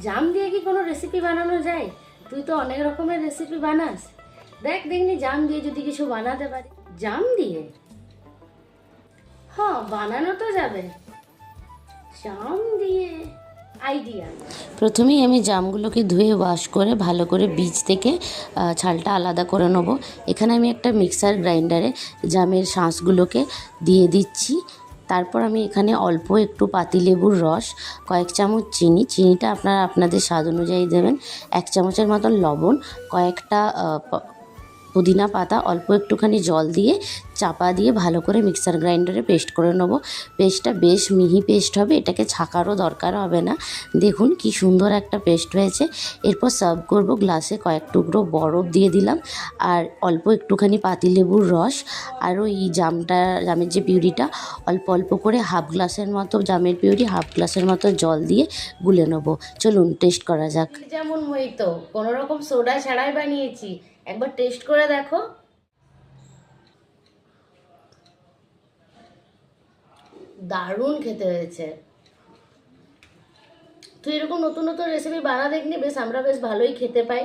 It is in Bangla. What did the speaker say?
জাম দিয়ে কি কোনো রেসিপি বানানো যায়? তুই তো অনেক রকমের রেসিপি বানাস, দেখ দেখনি জাম দিয়ে যদি কিছু বানাতে পারি। জাম দিয়ে? হ্যাঁ, বানানো তো যাবে। জাম দিয়ে আইডিয়া। প্রথমেই আমি জামগুলোকে ধুয়ে ওয়াশ করে ভালো করে বীজ থেকে ছালটা আলাদা করে নেব। এখানে আমি একটা মিক্সার গ্রাইন্ডারে জামের শাঁসগুলোকে দিয়ে দিচ্ছি। তারপর আমি এখানে অল্প একটু পাতিলেবুর রস, কয়েক চামচ চিনি, চিনিটা আপনারা আপনাদের স্বাদ অনুযায়ী দেবেন, 1 চামচের মতন লবণ, কয়েকটা পুদিনা পাতা, অল্প একটুখানি জল দিয়ে চাপা দিয়ে ভালো করে মিক্সার গ্রাইন্ডারে পেস্ট করে নেবো। পেস্টটা বেশ মিহি পেস্ট হবে, এটাকে ছাকারও দরকার হবে না। দেখুন কি সুন্দর একটা পেস্ট হয়েছে। এরপর সার্ভ করব। গ্লাসে কয়েক টুকরো বরফ দিয়ে দিলাম আর অল্প একটুখানি পাতিলেবুর রস আর ওই জামের যে পিউরিটা অল্প অল্প করে হাফ গ্লাসের মতো জামের পিউরি, হাফ গ্লাসের মতো জল দিয়ে গুলে নেবো। চলুন টেস্ট করা যাক। যেমন মোহিতো কোনো রকম সোডা ছাড়াই বানিয়েছি, একবার টেস্ট করে দেখো। দারুণ খেতে হয়েছে। তুই এরকম নতুন নতুন রেসিপি বানা দেখনি, বেশ আমরা বেশ ভালোই খেতে পাই।